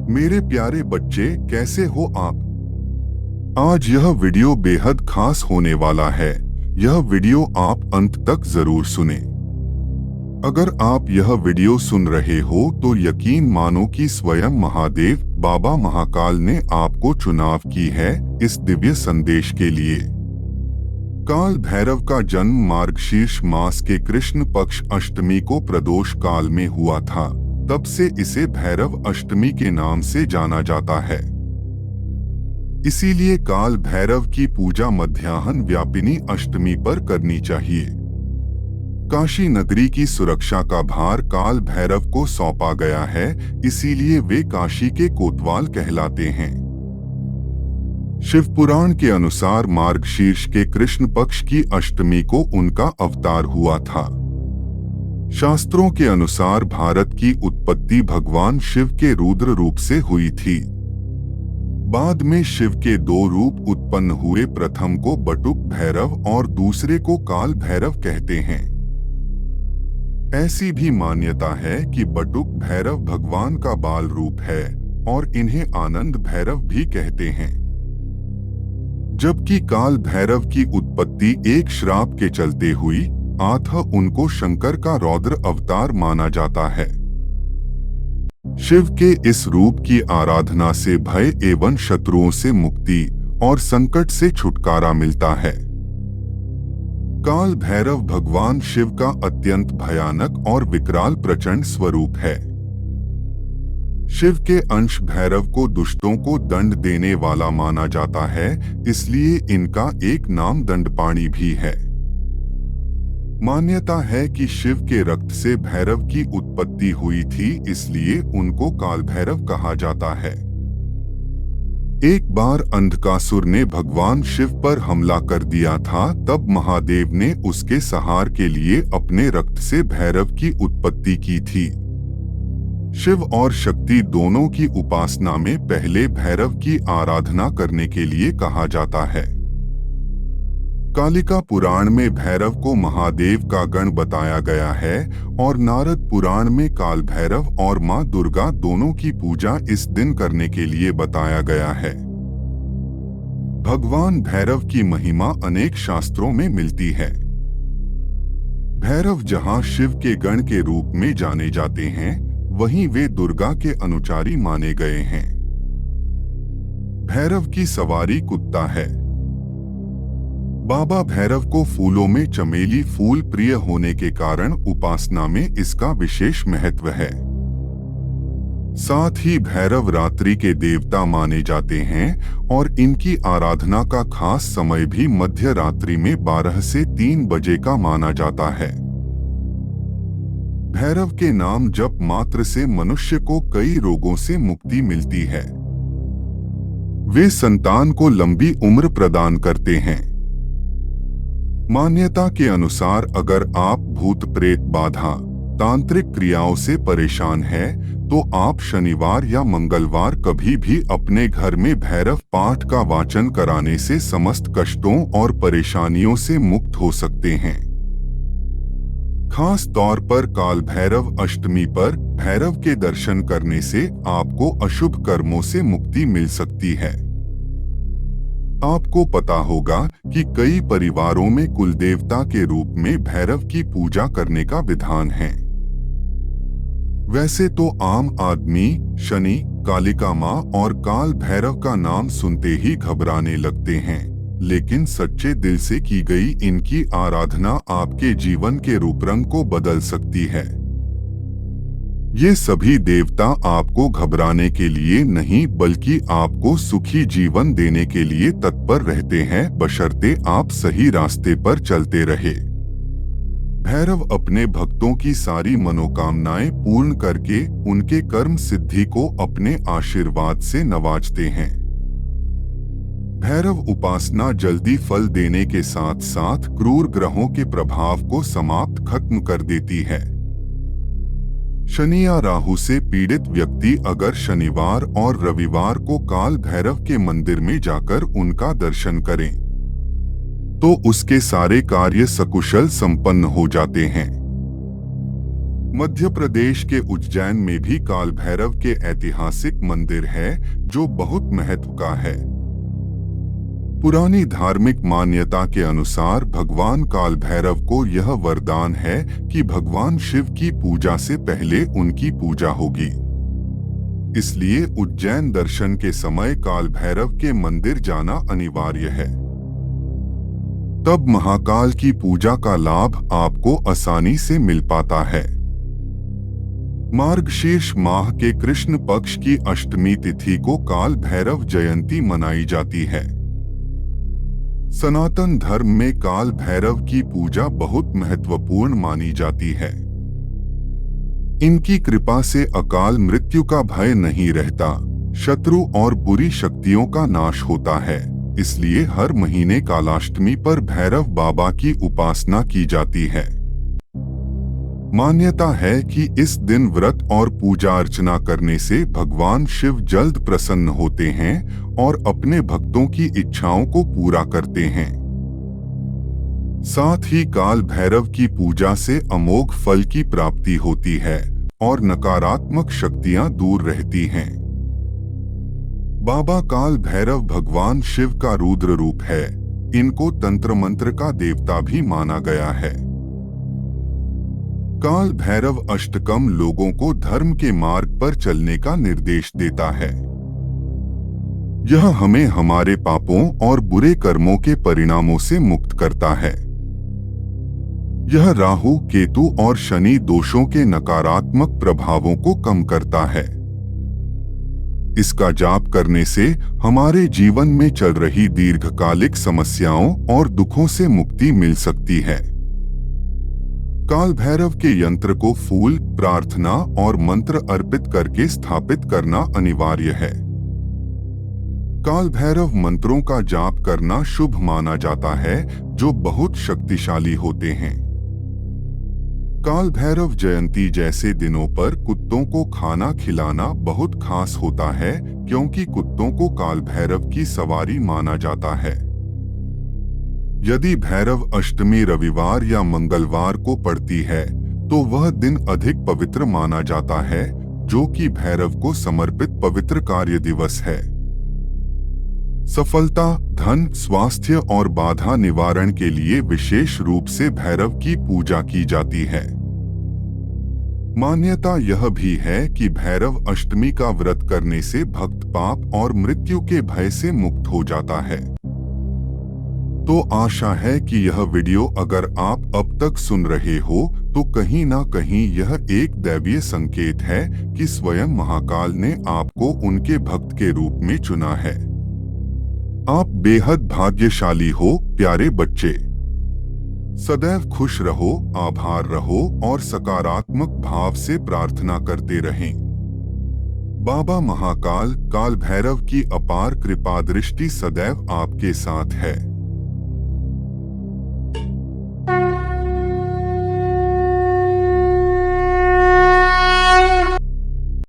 मेरे प्यारे बच्चे, कैसे हो आप? आज यह वीडियो बेहद खास होने वाला है। यह वीडियो आप अंत तक जरूर सुने। अगर आप यह वीडियो सुन रहे हो तो यकीन मानो कि स्वयं महादेव बाबा महाकाल ने आपको चुनाव की है इस दिव्य संदेश के लिए। काल भैरव का जन्म मार्गशीर्ष मास के कृष्ण पक्ष अष्टमी को प्रदोष काल में हुआ था। तब से इसे भैरव अष्टमी के नाम से जाना जाता है। इसीलिए काल भैरव की पूजा मध्याह्न व्यापिनी अष्टमी पर करनी चाहिए। काशी नगरी की सुरक्षा का भार काल भैरव को सौंपा गया है, इसीलिए वे काशी के कोतवाल कहलाते हैं। शिव पुराण के अनुसार मार्गशीर्ष के कृष्ण पक्ष की अष्टमी को उनका अवतार हुआ था। शास्त्रों के अनुसार भारत की उत्पत्ति भगवान शिव के रुद्र रूप से हुई थी। बाद में शिव के दो रूप उत्पन्न हुए, प्रथम को बटुक भैरव और दूसरे को काल भैरव कहते हैं। ऐसी भी मान्यता है कि बटुक भैरव भगवान का बाल रूप है और इन्हें आनंद भैरव भी कहते हैं। जबकि काल भैरव की उत्पत्ति एक श्राप के चलते हुई, अतः उनको शंकर का रौद्र अवतार माना जाता है। शिव के इस रूप की आराधना से भय एवं शत्रुओं से मुक्ति और संकट से छुटकारा मिलता है। काल भैरव भगवान शिव का अत्यंत भयानक और विकराल प्रचंड स्वरूप है। शिव के अंश भैरव को दुष्टों को दंड देने वाला माना जाता है, इसलिए इनका एक नाम दंडपाणी भी है। मान्यता है कि शिव के रक्त से भैरव की उत्पत्ति हुई थी, इसलिए उनको काल भैरव कहा जाता है। एक बार अंधकासुर ने भगवान शिव पर हमला कर दिया था, तब महादेव ने उसके संहार के लिए अपने रक्त से भैरव की उत्पत्ति की थी। शिव और शक्ति दोनों की उपासना में पहले भैरव की आराधना करने के लिए कहा जाता है। कालिका पुराण में भैरव को महादेव का गण बताया गया है और नारद पुराण में काल भैरव और मां दुर्गा दोनों की पूजा इस दिन करने के लिए बताया गया है। भगवान भैरव की महिमा अनेक शास्त्रों में मिलती है। भैरव जहां शिव के गण के रूप में जाने जाते हैं, वहीं वे दुर्गा के अनुचारी माने गए हैं। भैरव की सवारी कुत्ता है। बाबा भैरव को फूलों में चमेली फूल प्रिय होने के कारण उपासना में इसका विशेष महत्व है। साथ ही भैरव रात्रि के देवता माने जाते हैं और इनकी आराधना का खास समय भी मध्य रात्रि में 12 से 3 बजे का माना जाता है। भैरव के नाम जप मात्र से मनुष्य को कई रोगों से मुक्ति मिलती है। वे संतान को लंबी उम्र प्रदान करते हैं। मान्यता के अनुसार अगर आप भूत प्रेत बाधा तांत्रिक क्रियाओं से परेशान हैं, तो आप शनिवार या मंगलवार कभी भी अपने घर में भैरव पाठ का वाचन कराने से समस्त कष्टों और परेशानियों से मुक्त हो सकते हैं। खास तौर पर काल भैरव अष्टमी पर भैरव के दर्शन करने से आपको अशुभ कर्मों से मुक्ति मिल सकती है। आपको पता होगा कि कई परिवारों में कुलदेवता के रूप में भैरव की पूजा करने का विधान है। वैसे तो आम आदमी शनि, कालिका मां और काल भैरव का नाम सुनते ही घबराने लगते हैं, लेकिन सच्चे दिल से की गई इनकी आराधना आपके जीवन के रूप रंग को बदल सकती है। ये सभी देवता आपको घबराने के लिए नहीं, बल्कि आपको सुखी जीवन देने के लिए तत्पर रहते हैं, बशर्ते आप सही रास्ते पर चलते रहे। भैरव अपने भक्तों की सारी मनोकामनाएं पूर्ण करके उनके कर्म सिद्धि को अपने आशीर्वाद से नवाजते हैं। भैरव उपासना जल्दी फल देने के साथ साथ क्रूर ग्रहों के प्रभाव को समाप्त खत्म कर देती है। शनि या राहु से पीड़ित व्यक्ति अगर शनिवार और रविवार को काल भैरव के मंदिर में जाकर उनका दर्शन करें, तो उसके सारे कार्य सकुशल संपन्न हो जाते हैं। मध्य प्रदेश के उज्जैन में भी काल भैरव के ऐतिहासिक मंदिर है जो बहुत महत्व का है। पुरानी धार्मिक मान्यता के अनुसार भगवान काल भैरव को यह वरदान है कि भगवान शिव की पूजा से पहले उनकी पूजा होगी। इसलिए उज्जैन दर्शन के समय काल भैरव के मंदिर जाना अनिवार्य है। तब महाकाल की पूजा का लाभ आपको आसानी से मिल पाता है। मार्गशीर्ष माह के कृष्ण पक्ष की अष्टमी तिथि को काल भैरव जयंती मनाई जाती है। सनातन धर्म में काल भैरव की पूजा बहुत महत्वपूर्ण मानी जाती है। इनकी कृपा से अकाल मृत्यु का भय नहीं रहता, शत्रु और बुरी शक्तियों का नाश होता है। इसलिए हर महीने कालाष्टमी पर भैरव बाबा की उपासना की जाती है। मान्यता है कि इस दिन व्रत और पूजा अर्चना करने से भगवान शिव जल्द प्रसन्न होते हैं और अपने भक्तों की इच्छाओं को पूरा करते हैं। साथ ही काल भैरव की पूजा से अमोघ फल की प्राप्ति होती है और नकारात्मक शक्तियां दूर रहती हैं। बाबा काल भैरव भगवान शिव का रुद्र रूप है। इनको तंत्र मंत्र का देवता भी माना गया है। काल भैरव अष्टकम लोगों को धर्म के मार्ग पर चलने का निर्देश देता है। यह हमें हमारे पापों और बुरे कर्मों के परिणामों से मुक्त करता है। यह राहु, केतु और शनि दोषों के नकारात्मक प्रभावों को कम करता है। इसका जाप करने से हमारे जीवन में चल रही दीर्घकालिक समस्याओं और दुखों से मुक्ति मिल सकती है। काल भैरव के यंत्र को फूल, प्रार्थना और मंत्र अर्पित करके स्थापित करना अनिवार्य है। काल भैरव मंत्रों का जाप करना शुभ माना जाता है, जो बहुत शक्तिशाली होते हैं। काल भैरव जयंती जैसे दिनों पर कुत्तों को खाना खिलाना बहुत खास होता है, क्योंकि कुत्तों को काल भैरव की सवारी माना जाता है। यदि भैरव अष्टमी रविवार या मंगलवार को पड़ती है तो वह दिन अधिक पवित्र माना जाता है, जो कि भैरव को समर्पित पवित्र कार्य दिवस है। सफलता, धन, स्वास्थ्य और बाधा निवारण के लिए विशेष रूप से भैरव की पूजा की जाती है। मान्यता यह भी है कि भैरव अष्टमी का व्रत करने से भक्त पाप और मृत्यु के भय से मुक्त हो जाता है। तो आशा है कि यह वीडियो अगर आप अब तक सुन रहे हो तो कहीं ना कहीं यह एक दैवीय संकेत है कि स्वयं महाकाल ने आपको उनके भक्त के रूप में चुना है। आप बेहद भाग्यशाली हो प्यारे बच्चे। सदैव खुश रहो, आभार रहो और सकारात्मक भाव से प्रार्थना करते रहें। बाबा महाकाल काल भैरव की अपार कृपा दृष्टि सदैव आपके साथ है।